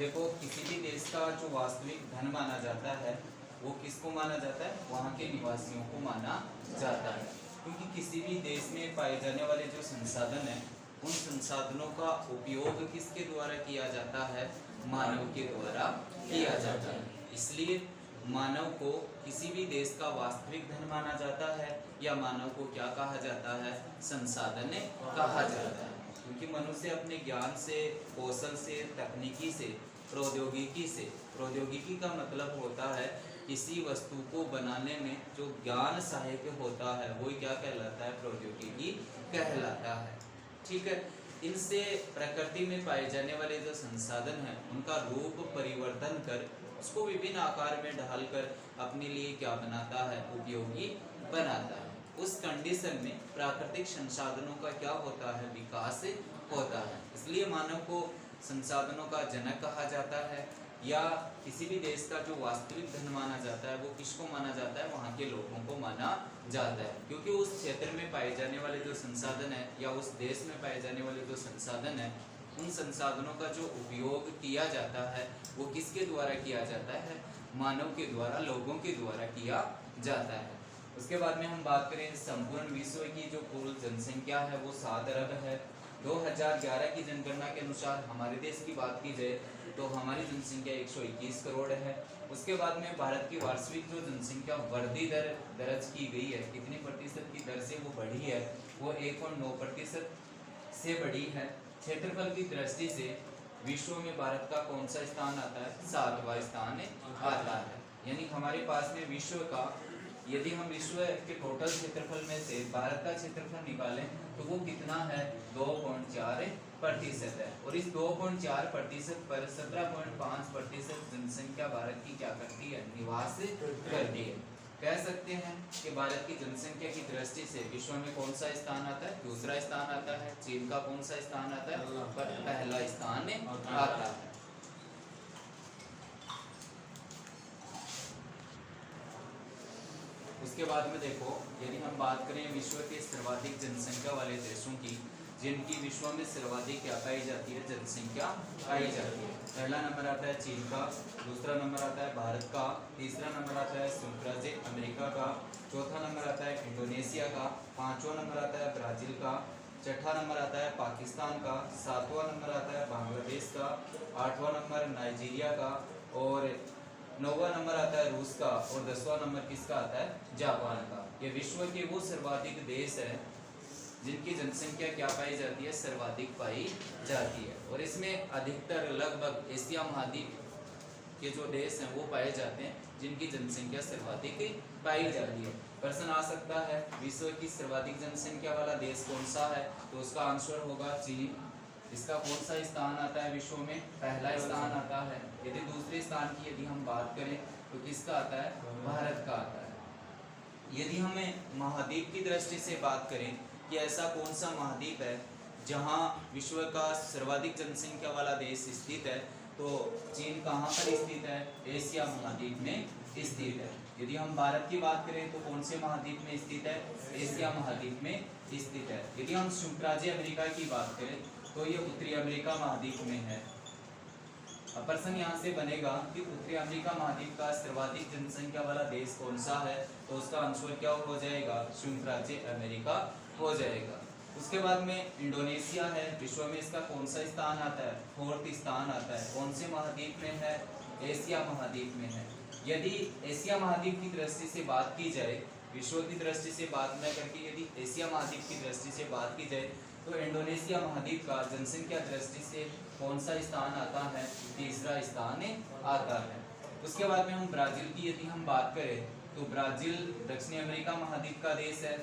देखो किसी भी देश का जो वास्तविक धन माना जाता है वो किसको माना जाता है, वहाँ के निवासियों को माना जाता है। क्योंकि किसी भी देश में पाए जाने वाले जो संसाधन हैं उन संसाधनों का उपयोग किसके द्वारा किया जाता है, मानव के द्वारा किया जाता है। इसलिए मानव को किसी भी देश का वास्तविक धन माना जाता है या मानव को क्या कहा जाता है, संसाधन कहा जाता है। क्योंकि मनुष्य अपने ज्ञान से, कौशल से, तकनीकी से, प्रौद्योगिकी का मतलब होता है किसी वस्तु को बनाने में जो ज्ञान सहायक होता है वो क्या कहलाता है, प्रौद्योगिकी कहलाता है। ठीक है। इनसे प्रकृति में पाए जाने वाले जो संसाधन हैं उनका रूप परिवर्तन कर उसको विभिन्न आकार में ढालकर अपने लिए क्या बनाता है, उपयोगी बनाता है। उस कंडीशन में प्राकृतिक संसाधनों का क्या होता है, विकास होता है। इसलिए मानव को संसाधनों का जनक कहा जाता है। या किसी भी देश का जो वास्तविक धन माना जाता है वो किसको माना जाता है, वहाँ के लोगों को माना जाता है। क्योंकि उस क्षेत्र में पाए जाने वाले जो संसाधन है या उस देश में पाए जाने वाले जो संसाधन है उन संसाधनों का जो उपयोग किया जाता है वो किसके द्वारा किया जाता है, मानव के द्वारा, लोगों के द्वारा किया जाता है। उसके बाद में हम बात करें संपूर्ण विश्व की जो कुल जनसंख्या है वो 7 अरब है। 2011 की जनगणना के अनुसार हमारे देश की बात की जाए तो हमारी जनसंख्या 121 करोड़ है। उसके बाद में भारत की वार्षिक जो जनसंख्या वृद्धि दर दर्ज की गई है, कितनी प्रतिशत की दर से वो बढ़ी है, वो 1.9% से बढ़ी है। क्षेत्रफल की दृष्टि से विश्व में भारत का कौन सा स्थान आता है, 7वां स्थान आता है। यानी हमारे पास में विश्व का, यदि हम विश्व के टोटल क्षेत्रफल में से भारत का क्षेत्रफल निकालें तो वो कितना है, 2.4% है। और इस 2.4% पर 17.5% जनसंख्या भारत की क्या करती है, निवास करती है। कह सकते हैं कि भारत की जनसंख्या की दृष्टि से विश्व में कौन सा स्थान आता है, दूसरा स्थान आता है। चीन का कौन सा स्थान आता है, पहला स्थान आता है। उसके बाद में देखो, यदि हम बात करें विश्व के सर्वाधिक जनसंख्या वाले देशों की, जिनकी विश्व में सर्वाधिक क्या पाई जाती है, जनसंख्या पाई जाती है। पहला नंबर आता है चीन का, दूसरा नंबर आता है भारत का, तीसरा नंबर आता है संयुक्त राज्य अमेरिका का, चौथा नंबर आता है इंडोनेशिया का, पांचवा नंबर आता है ब्राजील का, छठा नंबर आता है पाकिस्तान का, सातवां नंबर आता है बांग्लादेश का, आठवां नंबर नाइजीरिया का, और 9वां नंबर आता है रूस का, और 10वां नंबर किसका आता है, जापान का। ये विश्व के वो सर्वाधिक देश हैं जिनकी जनसंख्या क्या पाई जाती है, सर्वाधिक पाई जाती है। और इसमें अधिकतर लगभग एशिया महाद्वीप के जो देश हैं वो पाए जाते हैं जिनकी जनसंख्या सर्वाधिक पाई जाती है। प्रश्न आ सकता है विश्व की सर्वाधिक जनसंख्या वाला देश कौन सा है, तो उसका आंसर होगा चीन। इसका कौन सा स्थान आता है विश्व में, पहला स्थान आता है। यदि दूसरे स्थान की यदि हम बात करें तो किसका आता है, भारत का आता है। यदि हमें महाद्वीप की दृष्टि से बात करें कि ऐसा कौन सा महाद्वीप है जहां विश्व का सर्वाधिक जनसंख्या वाला देश स्थित है, तो चीन कहाँ पर स्थित है, एशिया महाद्वीप में स्थित है। यदि हम भारत की बात करें तो कौन से महाद्वीप में स्थित है, एशिया महाद्वीप में स्थित है। यदि हम संयुक्त राज्य अमेरिका की बात करें तो ये उत्तरी अमेरिका महाद्वीप में है। अब प्रश्न यहाँ से बनेगा कि उत्तरी अमेरिका महाद्वीप का सर्वाधिक जनसंख्या वाला देश कौन सा है, तो उसका आंसर क्या हो जाएगा, संयुक्त राज्य अमेरिका हो जाएगा। उसके बाद में इंडोनेशिया है, विश्व में इसका कौन सा स्थान आता है, 4th स्थान आता है। कौन से महाद्वीप में है, एशिया महाद्वीप में है। यदि एशिया महाद्वीप की दृष्टि से बात की जाए, विश्व की दृष्टि से बात न करके यदि एशिया महाद्वीप की दृष्टि से बात की जाए तो इंडोनेशिया महाद्वीप का जनसंख्या दृष्टि से कौन सा स्थान आता है, तीसरा स्थान आता है। उसके बाद में हम ब्राजील की यदि हम बात करें तो ब्राजील दक्षिणी अमेरिका महाद्वीप का देश है,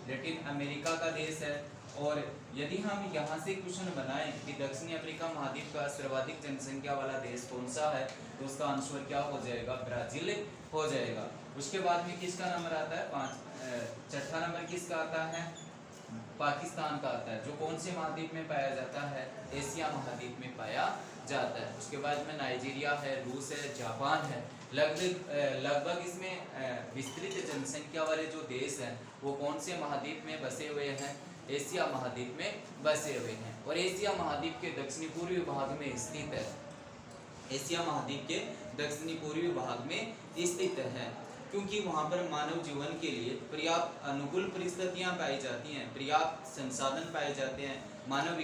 लैटिन अमेरिका का देश है। और यदि हम यहाँ से क्वेश्चन बनाएं कि दक्षिणी अफ्रीका महाद्वीप का सर्वाधिक जनसंख्या वाला देश कौन सा है, तो उसका आंसर क्या हो जाएगा, ब्राजील हो जाएगा। उसके बाद में किसका नंबर आता है, छठा नंबर किसका आता है, पाकिस्तान का आता है, जो कौन से महाद्वीप में पाया जाता है, एशिया महाद्वीप में पाया जाता है। उसके बाद में नाइजीरिया है, रूस है, जापान है। लगभग इसमें विस्तृत जनसंख्या वाले जो देश हैं वो कौन से महाद्वीप में बसे हुए हैं, एशिया महाद्वीप में बसे हुए हैं। और एशिया महाद्वीप के दक्षिणी पूर्वी भाग में स्थित है। एशिया महाद्वीप के दक्षिणी पूर्वी भाग में स्थित है, क्योंकि वहाँ पर मानव जीवन के लिए पर्याप्त अनुकूल परिस्थितियाँ पाई जाती हैं, पर्याप्त संसाधन पाए जाते हैं। मानव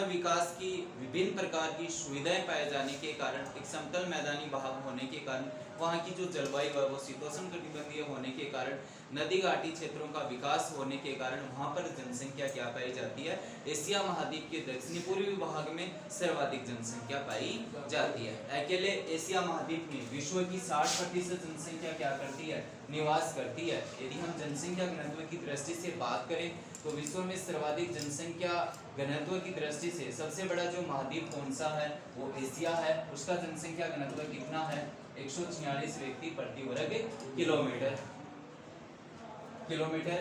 विकास की विभिन्न प्रकार की सुविधाएं पाए जाने के कारण, एक समतल मैदानी भाग होने के कारण, वहाँ की जो जलवायु है वो शीतोष्ण कटिबंधीय होने के कारण, नदी घाटी क्षेत्रों का विकास होने के कारण वहाँ पर जनसंख्या क्या पाई जाती है, एशिया महाद्वीप के दक्षिणी पूर्वी भाग में सर्वाधिक जनसंख्या पाई जाती है। अकेले एशिया महाद्वीप में विश्व की 60% जनसंख्या क्या करती है, निवास करती है। यदि हम जनसंख्या घनत्व की दृष्टि से बात करें तो विश्व में सर्वाधिक जनसंख्या घनत्व की दृष्टि से सबसे बड़ा जो महाद्वीप कौन सा है, वो एशिया है। उसका जनसंख्या घनत्व कितना है, 146 व्यक्ति प्रति वर्ग किलोमीटर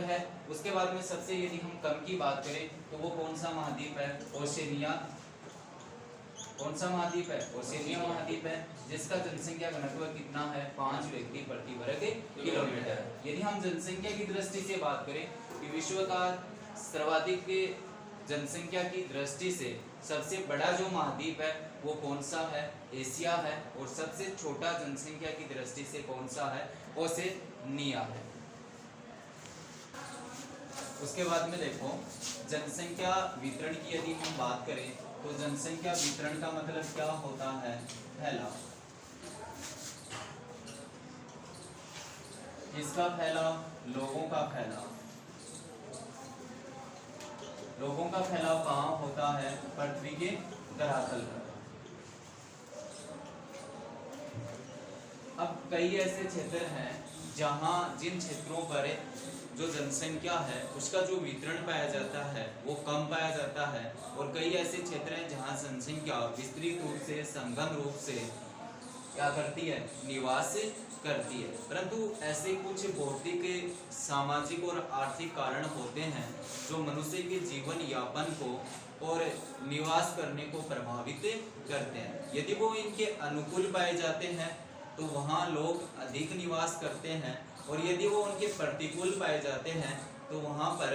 है। उसके बाद में सबसे यदि हम कम की बात करें तो वो कौन सा महाद्वीप है, ओशेनिया। कौन सा महाद्वीप है, ओशेनिया महाद्वीप है, जिसका जनसंख्या घनत्व कितना है, 5 व्यक्ति प्रति वर्ग किलोमीटर। यदि हम जनसंख्या की दृष्टि से बात करें कि विश्व का सर्वाधिक जनसंख्या की दृष्टि से सबसे बड़ा जो महाद्वीप है वो कौन सा है, एशिया है। और सबसे छोटा जनसंख्या की दृष्टि से कौन सा है, ओशेनिया है। उसके बाद में देखो जनसंख्या वितरण की यदि हम बात करें तो जनसंख्या वितरण का मतलब क्या होता है, फैलाव। किसका फैलाव, लोगों का फैलाव। लोगों का फैलाव कहाँ होता है, पृथ्वी के धरातल पर। अब कई ऐसे क्षेत्र हैं जहां जिन क्षेत्रों पर जो जनसंख्या है उसका जो वितरण पाया जाता है वो कम पाया जाता है, और कई ऐसे क्षेत्र हैं जहां जनसंख्या विस्तृत रूप से, संघन रूप से क्या करती है, निवास करती है। परंतु ऐसे कुछ भौतिक, सामाजिक और आर्थिक कारण होते हैं जो मनुष्य के जीवन यापन को और निवास करने को प्रभावित करते हैं। यदि वो इनके अनुकूल पाए जाते हैं तो वहाँ लोग अधिक निवास करते हैं, और यदि वो उनके प्रतिकूल पाए जाते हैं तो वहाँ पर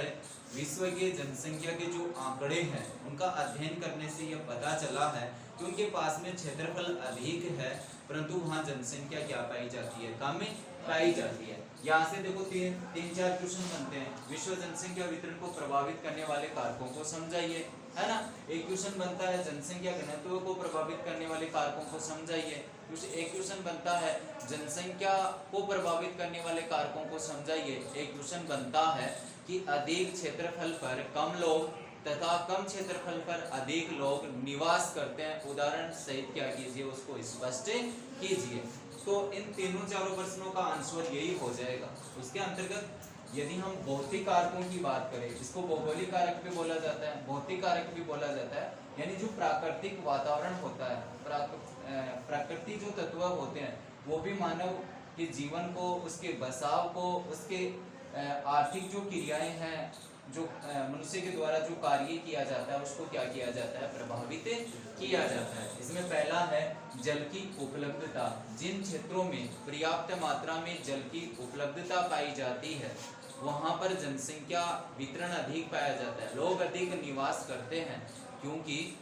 विश्व के जनसंख्या के जो आंकड़े हैं उनका अध्ययन करने से यह पता चला है कि उनके पास में क्षेत्रफल अधिक है परंतु वहाँ जनसंख्या क्या पाई जाती है, कम पाई जाती है। यहाँ से देखो तीन चार क्वेश्चन बनते हैं। विश्व जनसंख्या वितरण को प्रभावित करने वाले कारकों को समझाइए, है ना। एक क्वेश्चन बनता है जनसंख्या घनत्व को प्रभावित करने वाले कारकों को समझाइए। एक क्वेश्चन बनता है जनसंख्या को प्रभावित करने वाले कारकों को समझाइए। एक क्वेश्चन बनता है कि अधिक क्षेत्रफल पर कम लोग तथा कम क्षेत्रफल पर अधिक लोग निवास करते हैं, उदाहरण सहित क्या कीजिए, उसको स्पष्ट कीजिए। तो इन तीनों चारों प्रश्नों का आंसर यही हो जाएगा। उसके अंतर्गत यदि हम भौतिक कारकों की बात करें, इसको भौगोलिक कारक भी बोला जाता है, भौतिक कारक भी बोला जाता है, यानी जो प्राकृतिक वातावरण होता है, प्राकृतिक जो तत्व होते हैं वो भी मानव के जीवन को, उसके बसाव को, उसके आर्थिक जो क्रियाएं हैं, जो मनुष्य के द्वारा जो कार्य किया जाता है उसको क्या किया जाता है, प्रभावित किया जाता है। इसमें पहला है जल की उपलब्धता। जिन क्षेत्रों में पर्याप्त मात्रा में जल की उपलब्धता पाई जाती है वहाँ पर जनसंख्या वितरण अधिक पाया जाता है, लोग अधिक निवास करते हैं, क्योंकि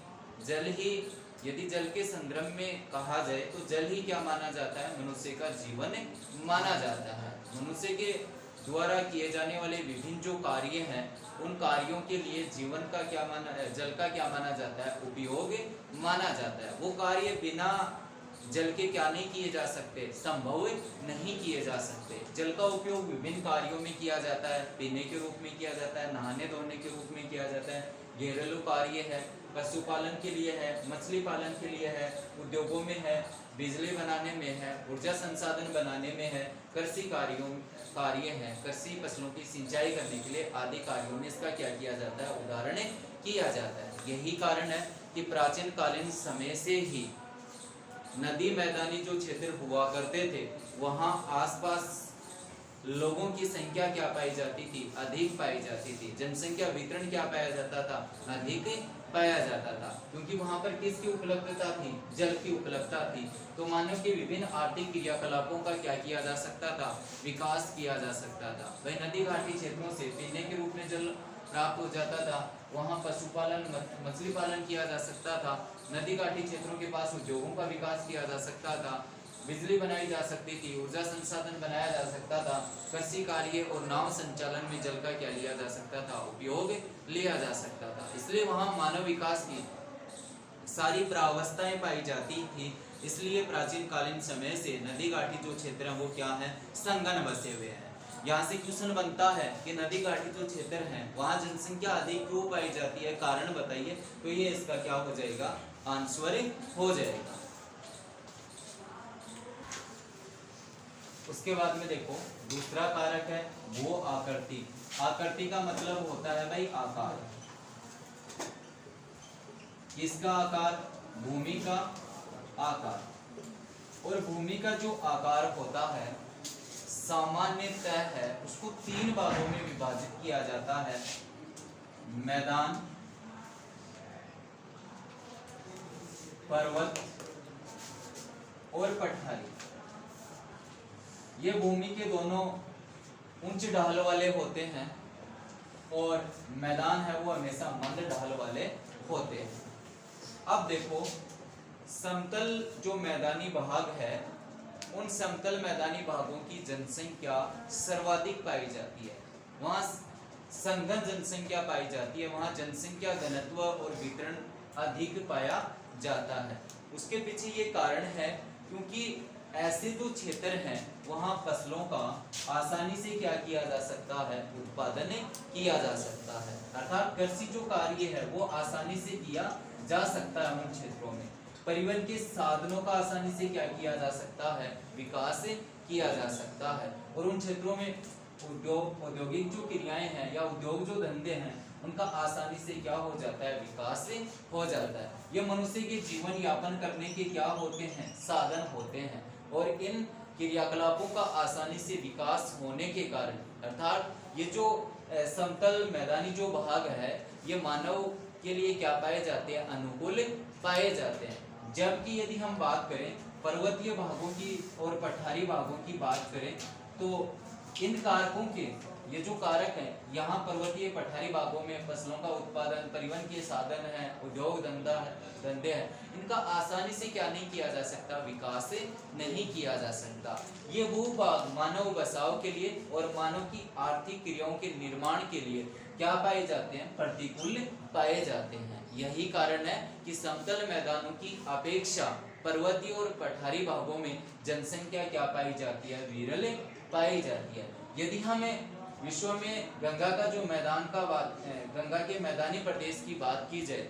जल ही, यदि जल के संदर्भ में कहा जाए तो जल ही क्या माना जाता है, मनुष्य का जीवन माना जाता है। मनुष्य के द्वारा किए जाने वाले विभिन्न जो कार्य हैं उन कार्यों के लिए जीवन का क्या माना, जल का क्या माना जाता है, उपयोग माना जाता है। वो कार्य बिना जल के क्या नहीं किए जा सकते, संभव नहीं किए जा सकते। जल का उपयोग विभिन्न कार्यों में किया जाता है, पीने के रूप में किया जाता है, नहाने धोने के रूप में किया जाता है, घरेलू कार्य है, पशुपालन के लिए है, मछली पालन के लिए है, उद्योगों में है, बिजली बनाने में है, ऊर्जा संसाधन बनाने में है, कृषि कार्य है, कृषि फसलों की सिंचाई करने के लिए आदि कार्यों में इसका क्या किया जाता है, उदाहरण किया जाता है। यही कारण है कि प्राचीन कालीन समय से ही नदी मैदानी जो क्षेत्र हुआ करते थे वहाँ आसपास लोगों की संख्या क्या पाई जाती थी, अधिक पाई जाती थी। जनसंख्या वितरण क्या पाया जाता था, अधिक पाया जाता था, क्योंकि वहां पर किसकी उपलब्धता थी? जल की उपलब्धता थी। तो मानव के विभिन्न आर्थिक क्रियाकलापों का क्या किया जा सकता था? विकास किया जा सकता था। वही नदी घाटी क्षेत्रों से पीने के रूप में जल प्राप्त हो जाता था, वहाँ पशुपालन मछली पालन किया जा सकता था, नदी घाटी क्षेत्रों के पास उद्योगों का विकास किया जा सकता था, बिजली बनाई जा सकती थी, ऊर्जा संसाधन बनाया जा सकता था, कृषि कार्य और नाव संचालन में जल का क्या लिया जा सकता था? उपयोग लिया जा सकता था। इसलिए वहाँ मानव विकास की सारी प्रावस्थाएं पाई जाती थी। इसलिए प्राचीन कालीन समय से नदी घाटी जो क्षेत्र है वो क्या है? संगन बसे हुए हैं। यहाँ से क्वेश्चन बनता है कि नदी घाटी जो क्षेत्र है वहाँ जनसंख्या अधिक क्यों पाई जाती है, कारण बताइए। तो ये इसका क्या हो जाएगा? आंसर हो जाएगा। उसके बाद में देखो दूसरा कारक है वो आकृति। आकृति का मतलब होता है भाई आकार। किसका आकार? भूमि का आकार। और भूमि का जो आकार होता है सामान्यतः है उसको 3 भागों में विभाजित किया जाता है, मैदान, पर्वत और पठारी। ये भूमि के दोनों उच्च ढाल वाले होते हैं और मैदान है वो हमेशा मंद ढाल वाले होते हैं। अब देखो समतल जो मैदानी भाग है उन समतल मैदानी भागों की जनसंख्या सर्वाधिक पाई जाती है, वहाँ संघन जनसंख्या पाई जाती है, वहाँ जनसंख्या घनत्व और वितरण अधिक पाया जाता है। उसके पीछे ये कारण है क्योंकि ऐसे जो क्षेत्र हैं वहाँ फसलों का आसानी से क्या किया जा सकता है? उत्पादन किया जा सकता है, अर्थात कृषि जो कार्य है वो आसानी से किया जा सकता है उन क्षेत्रों में। परिवहन के साधनों का आसानी से क्या किया जा सकता है? विकास किया जा सकता है। और उन क्षेत्रों में औद्योगिक जो क्रियाएं हैं या उद्योग जो धंधे हैं उनका आसानी से क्या हो जाता है? विकास हो जाता है। ये मनुष्य के जीवन यापन करने के क्या होते हैं? साधन होते हैं। और इन क्रियाकलापों का आसानी से विकास होने के कारण अर्थात ये जो समतल मैदानी जो भाग है ये मानव के लिए क्या पाए जाते हैं? अनुकूल पाए जाते हैं। जबकि यदि हम बात करें पर्वतीय भागों की और पठारी भागों की बात करें तो इन कारकों के ये जो कारक हैं यहाँ पर्वतीय पठारी भागों में फसलों का उत्पादन, परिवहन के साधन है, उद्योग धंधे हैं, इनका आसानी से क्या नहीं किया जा सकता? विकास नहीं किया जा सकता। ये भूभाग मानव बसाव के लिए और मानव की आर्थिक क्रियाओं के निर्माण के लिए क्या पाए जाते हैं? प्रतिकूल पाए जाते हैं। यही कारण है कि समतल मैदानों की अपेक्षा पर्वतीय और पठारी भागों में जनसंख्या क्या पाई जाती है? विरल पाई जाती है। यदि हमें विश्व में गंगा का जो मैदान का गंगा के मैदानी प्रदेश की बात की जाए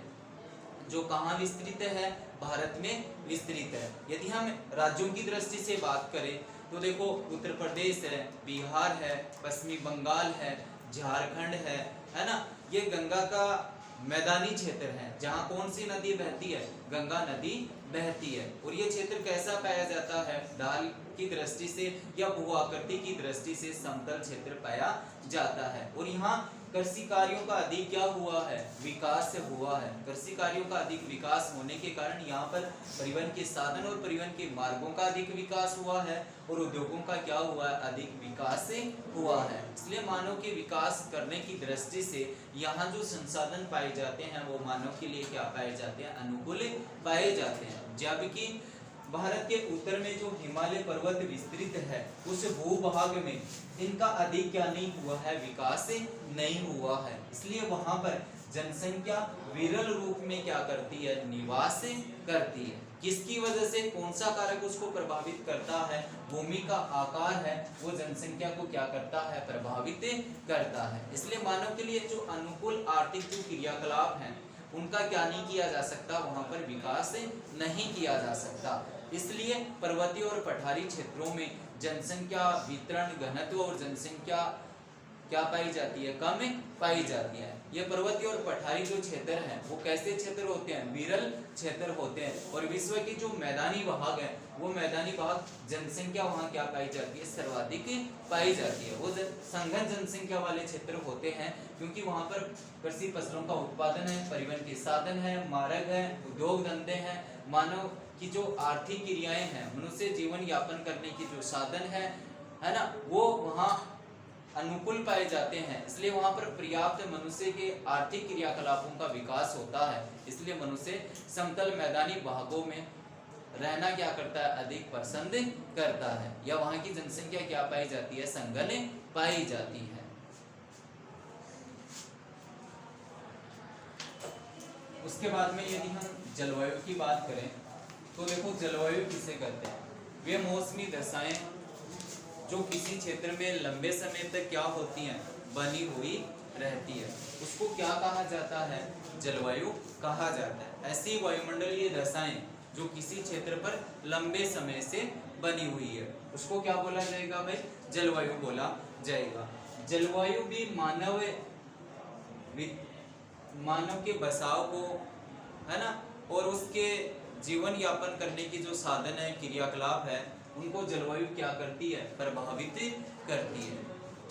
जो कहाँ विस्तृत है? भारत में विस्तृत है। यदि हम राज्यों की दृष्टि से बात करें तो देखो उत्तर प्रदेश है, बिहार है, पश्चिमी बंगाल है, झारखंड है ना, ये गंगा का मैदानी क्षेत्र है जहाँ कौन सी नदी बहती है? गंगा नदी बहती है। और ये क्षेत्र कैसा पाया जाता है? ढाल की दृष्टि से या भू आकृति की दृष्टि से समतल क्षेत्र पाया जाता है। और यहाँ कृषि कार्यों का अधिक क्या हुआ है? विकास हुआ है। कृषि कार्यों का अधिक विकास होने के कारण यहाँ पर परिवहन के साधन और परिवहन के मार्गों का अधिक विकास हुआ है और उद्योगों का क्या हुआ है? अधिक विकास हुआ है। इसलिए मानव के विकास करने की दृष्टि से यहाँ जो संसाधन पाए जाते हैं वो मानव के लिए क्या पाए जाते हैं? अनुकूल पाए जाते हैं। जबकि भारत के उत्तर में जो हिमालय पर्वत विस्तृत है उस भूभाग में इनका अधिक क्या नहीं हुआ है? विकास नहीं हुआ है। इसलिए वहां पर जनसंख्या विरल रूप में क्या करती है? निवास करती है। किसकी वजह से? कौन सा कारक उसको प्रभावित करता है? भूमि का आकार है वो जनसंख्या को क्या करता है? प्रभावित करता है। इसलिए मानव के लिए जो अनुकूल आर्थिक जो क्रियाकलाप हैं उनका क्या नहीं किया जा सकता? वहां पर विकास नहीं किया जा सकता। इसलिए पर्वतीय और पठारी क्षेत्रों में जनसंख्या वितरण, घनत्व और जनसंख्या क्या पाई जाती है, कम पाई जाती है। ये पर्वतीय और पठारी जो क्षेत्र हैं वो कैसे क्षेत्र होते हैं, विरल क्षेत्र होते हैं। और विश्व की जो मैदानी भाग है वो मैदानी भाग जनसंख्या वहाँ क्या पाई जाती है, सर्वाधिक पाई जाती है। वो संघन जनसंख्या वाले क्षेत्र होते हैं क्योंकि वहाँ पर कृषि फसलों का उत्पादन है, परिवहन के साधन है, मार्ग है, उद्योग धंधे हैं, मानव की जो आर्थिक क्रियाएं हैं, मनुष्य जीवन यापन करने की जो साधन है ना, वो वहाँ अनुकूल पाए जाते हैं। इसलिए वहाँ पर पर्याप्त मनुष्य के आर्थिक क्रियाकलापों का विकास होता है। इसलिए मनुष्य समतल मैदानी भागों में रहना क्या करता है, अधिक पसंद करता है, या वहाँ की जनसंख्या क्या पाई जाती है, संघन पाई जाती है। उसके बाद में यदि हम जलवायु की बात करें तो देखो जलवायु किसे कहते हैं, वे मौसमी दशाएं जो किसी क्षेत्र में लंबे समय तक क्या होती हैं, बनी हुई रहती है, उसको क्या कहा जाता है, जलवायु कहा जाता है। ऐसी वायुमंडलीय दशाएं जो किसी क्षेत्र पर लंबे समय से बनी हुई है उसको क्या बोला जाएगा भाई, जलवायु बोला जाएगा। जलवायु भी मानव के बसाव को, है ना, और उसके जीवन यापन करने की जो साधन है, क्रियाकलाप है, उनको जलवायु क्या करती है, प्रभावित करती है।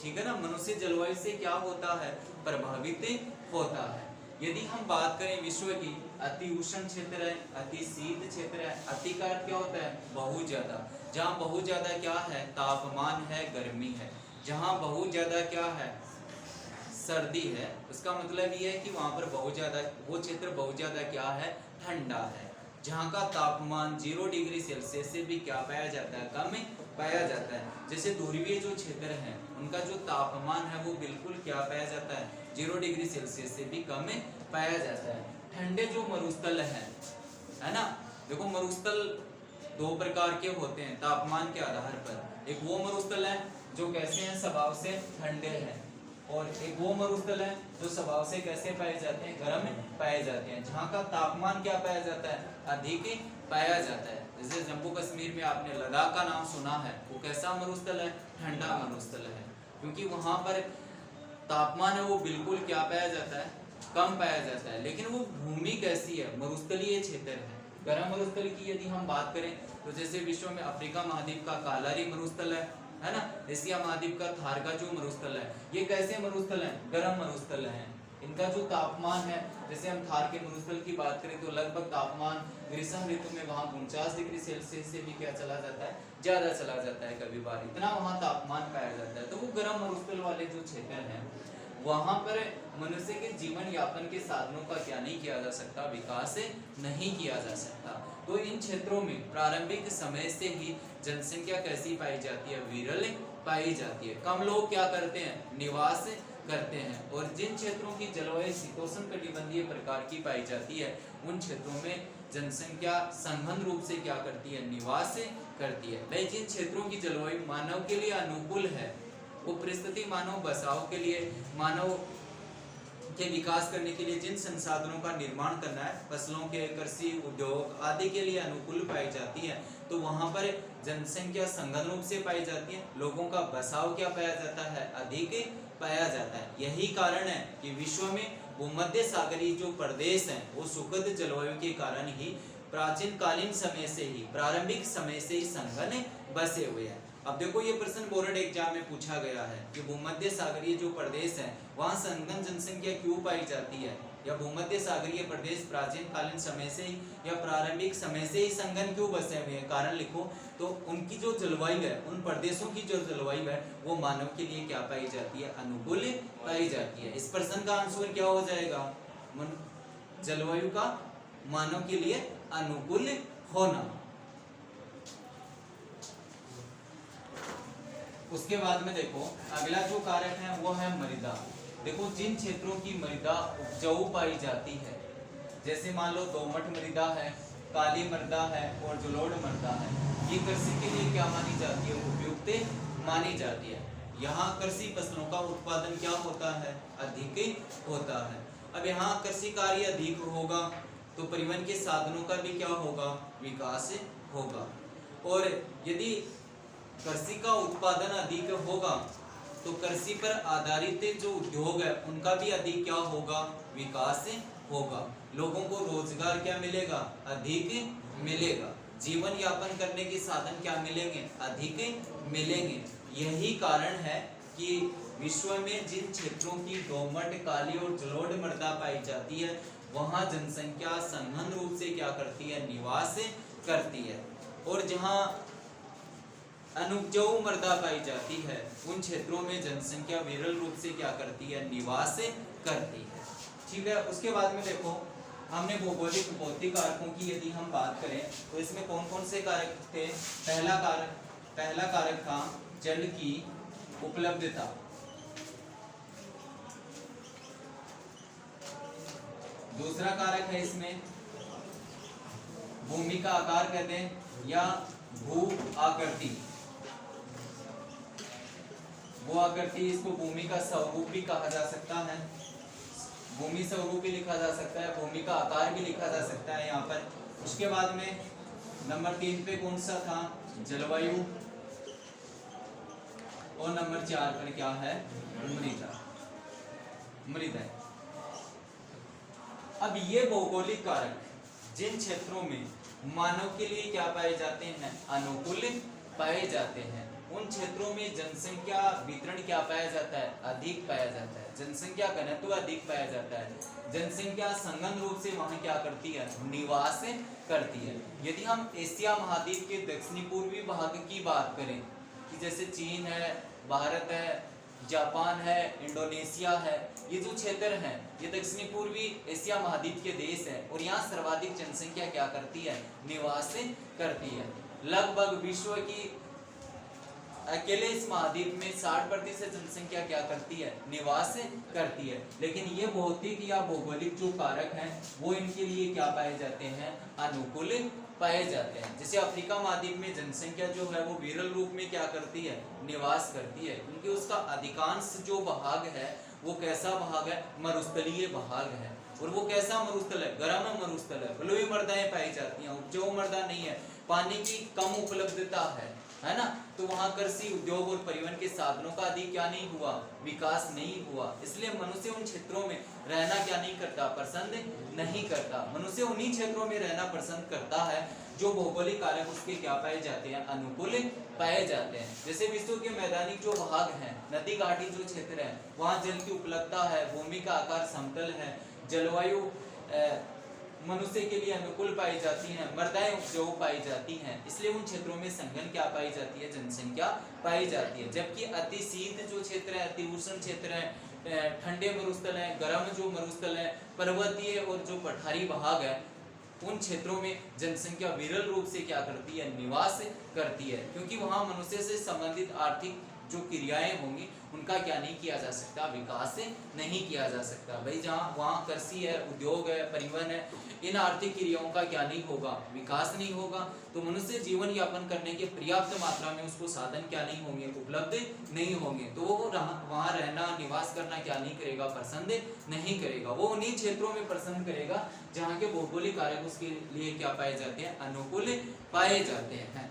ठीक है ना, मनुष्य जलवायु से क्या होता है, प्रभावित होता है। यदि हम बात करें विश्व की, अति उष्ण क्षेत्र है, अति शीत क्षेत्र है। अति का अर्थ क्या होता है, बहुत ज्यादा। जहाँ बहुत ज्यादा क्या है, तापमान है, गर्मी है। जहाँ बहुत ज्यादा क्या है, सर्दी है। उसका मतलब ये है कि वहाँ पर बहुत ज्यादा, वो क्षेत्र बहुत ज्यादा क्या है, ठंडा है। जहाँ का तापमान 0 डिग्री सेल्सियस से भी क्या पाया जाता है, कम पाया जाता है। जैसे ध्रुवीय जो क्षेत्र हैं उनका जो तापमान है वो बिल्कुल क्या पाया जाता है, 0 डिग्री सेल्सियस से भी कम पाया जाता है। ठंडे जो मरुस्थल है ना, देखो मरुस्थल 2 प्रकार के होते हैं तापमान के आधार पर। एक वो मरुस्थल है जो कैसे हैं, स्वभाव से ठंडे हैं, और एक वो मरुस्थल है जो स्वभाव से कैसे पाए जाते हैं, गर्म पाए जाते हैं। जहाँ का तापमान क्या पाया जाता है, अधिक पाया जाता है। जैसे जम्मू कश्मीर में आपने लद्दाख का नाम सुना है, वो कैसा मरुस्थल है, ठंडा मरुस्थल है, क्योंकि वहाँ पर तापमान है वो बिल्कुल क्या पाया जाता है, कम पाया जाता है। लेकिन वो भूमि कैसी है, मरुस्थलीय क्षेत्र है। गर्म मरुस्थल की यदि हम बात करें तो जैसे विश्व में अफ्रीका महाद्वीप का कालारी मरुस्थल है ना, एशिया महाद्वीप का थार का जो मरुस्थल है, ये कैसे मरुस्थल है, गर्म मरुस्थल है। इनका जो तापमान है, जैसे हम थार के मरुस्थल की बात करें तो लगभग तापमान ग्रीष्म ऋतु में वहाँ 49 डिग्री सेल्सियस से भी क्या चला जाता है, ज्यादा चला जाता है, कभी बार इतना वहाँ तापमान पाया जाता है। तो वो गर्म मरुस्थल वाले जो क्षेत्र हैं वहाँ पर मनुष्य के जीवन यापन के साधनों का क्या नहीं किया जा सकता, विकास नहीं किया जा सकता। तो इन क्षेत्रों में प्रारंभिक समय से ही जनसंख्या कैसी पाई जाती है, विरल पाई जाती है। कम लोग क्या करते हैं, निवास करते हैं। और जिन क्षेत्रों की जलवायु शीतोष्ण कटिबंधीय प्रकार की पाई जाती है उन क्षेत्रों में जनसंख्या संघन रूप से क्या करती है, निवास करती है। भाई जिन क्षेत्रों की जलवायु मानव के लिए अनुकूल है, वो परिस्थिति मानव बसाव के लिए, मानव के विकास करने के लिए जिन संसाधनों का निर्माण करना है, फसलों के, कृषि, उद्योग आदि के लिए अनुकूल पाई जाती है, तो वहाँ पर जनसंख्या संघन रूप से पाई जाती है। लोगों का बसाव क्या पाया जाता है, अधिक पाया जाता है। यही कारण है कि विश्व में भूमध्य सागरीय जो प्रदेश हैं वो सुखद जलवायु के कारण ही प्राचीन कालीन समय से ही, प्रारंभिक समय से ही संघन बसे हुए हैं। अब देखो ये प्रश्न बोर्ड एग्जाम में पूछा गया है कि भूमध्य सागरीय जो प्रदेश है वहाँ संघन जनसंख्या क्यों पाई जाती है, या भूमध्य सागरीय प्रदेश प्राचीन कालीन समय से ही या प्रारंभिक समय से ही संघन क्यों बसे हुए हैं, कारण लिखो। तो उनकी जो जलवायु है, उन प्रदेशों की जो जलवायु है वो मानव के लिए क्या पाई जाती है, अनुकूल पाई जाती है। इस प्रश्न का आंसर क्या हो जाएगा, जलवायु का मानव के लिए अनुकूल होना। उसके बाद में देखो अगला जो कारक है वो है मृदा। देखो जिन क्षेत्रों की मृदा उपजाऊ पाई जाती है, जैसे मान लो दोमट मृदा है, काली मृदा है और जलोढ़ मृदा है, ये कृषि के लिए क्या मानी जाती है, उपयुक्त मानी जाती है। यहाँ कृषि फसलों का उत्पादन क्या होता है, अधिक होता है। अब यहाँ कृषि कार्य अधिक होगा तो परिवहन के साधनों का भी क्या होगा, विकास होगा। और यदि कृषि का उत्पादन अधिक होगा तो कृषि पर आधारित जो उद्योग है उनका भी अधिक क्या होगा, विकास होगा। लोगों को रोजगार क्या मिलेगा, अधिक मिलेगा। जीवन यापन करने के साधन क्या मिलेंगे, अधिक मिलेंगे। यही कारण है कि विश्व में जिन क्षेत्रों की दोमट, काली और जलोढ़ मृदा पाई जाती है वहां जनसंख्या सघन रूप से क्या करती है, निवास करती है। और जहां अनुपजाऊ मृदा पाई जाती है उन क्षेत्रों में जनसंख्या विरल रूप से क्या करती है, निवास करती है। ठीक है। उसके बाद में देखो हमने भौगोलिक भौतिक कारकों की यदि हम बात करें तो इसमें कौन कौन से कारक थे। पहला कारक था जल की उपलब्धता। दूसरा कारक है इसमें भूमि का आकार कहते हैं या भू आकृति। भू आकृति, इसको भूमि का स्वरूप भी कहा जा सकता है, भूमि स्वरूप भी लिखा जा सकता है, भूमि का आकार भी लिखा जा सकता है यहाँ पर। उसके बाद में नंबर 3 पे कौन सा था, जलवायु। और नंबर 4 पर क्या है, मृदा। अब ये भौगोलिक कारक जिन क्षेत्रों में मानव के लिए क्या पाए जाते हैं, अनुकूल पाए जाते हैं, उन क्षेत्रों में जनसंख्या वितरण क्या पाया जाता है, अधिक पाया जाता है, जनसंख्या घनत्व अधिक पाया जाता है, जनसंख्या संघन रूप से वहां क्या करती है, निवास करती है। यदि हम एशिया महाद्वीप के दक्षिणी पूर्वी भाग की बात करें कि जैसे चीन है, भारत है, जापान है, इंडोनेशिया है, ये जो क्षेत्र हैं ये दक्षिणी पूर्वी एशिया महाद्वीप के देश है और यहाँ सर्वाधिक जनसंख्या क्या करती है, निवास करती है। लगभग विश्व की अकेले इस महाद्वीप में 60% जनसंख्या क्या करती है, निवास करती है। लेकिन ये भौतिक या भौगोलिक जो कारक हैं वो इनके लिए क्या पाए जाते हैं, अनुकूल पाए जाते हैं। जैसे अफ्रीका महाद्वीप में जनसंख्या जो है वो विरल रूप में क्या करती है, निवास करती है, क्योंकि उसका अधिकांश जो भाग है वो कैसा भाग है, मरुस्थलीय भाग है। और वो कैसा मरुस्थल है, गर्म मरुस्थल है, बलुई मृदाएं पाई जाती हैं, उपजाऊ मृदा नहीं है, पानी की कम उपलब्धता है ना। तो वहां कृषि, उद्योग और परिवहन के साधनों का अधिक क्या नहीं हुआ, विकास नहीं हुआ। इसलिए मनुष्य उन क्षेत्रों में रहना क्या नहीं करता, पसंद नहीं करता। मनुष्य उन्हीं क्षेत्रों में रहना पसंद करता है जो भौगोलिक कारक उसके क्या पाए जाते हैं, अनुकूल पाए जाते हैं। जैसे विश्व के मैदानी जो भाग हैं, नदी घाटी जो क्षेत्र है, वहां जल की उपलब्धता है, भूमि का आकार समतल है, जलवायु मनुष्य के लिए अनुकूल पाई जाती हैं, मृदाएं उपजाऊ पाई जाती हैं, इसलिए उन क्षेत्रों में संघन क्या पाई जाती है, जनसंख्या पाई जाती है। जबकि अति शीत जो क्षेत्र है, अति उष्ण क्षेत्र है, ठंडे मरुस्थल है, गर्म जो मरुस्थल है, पर्वतीय और जो पठारी भाग है, उन क्षेत्रों में जनसंख्या विरल रूप से क्या करती है, निवास करती है, क्योंकि वहां मनुष्य से संबंधित आर्थिक जो क्रियाएं होंगी उनका क्या नहीं किया जा सकता, विकास नहीं किया जा सकता। भाई जहाँ वहाँ कृषि है, उद्योग है, परिवहन है, इन आर्थिक क्रियाओं का क्या नहीं होगा, विकास नहीं होगा। तो मनुष्य जीवन यापन करने के पर्याप्त मात्रा में उसको साधन क्या नहीं होंगे, उपलब्ध नहीं होंगे, तो वो वहाँ रहना, निवास करना क्या नहीं करेगा, पसंद नहीं करेगा। वो उन्हीं क्षेत्रों में पसंद करेगा जहाँ के भौगोलिक कारक उसके लिए क्या पाए जाते हैं, अनुकूल पाए जाते हैं।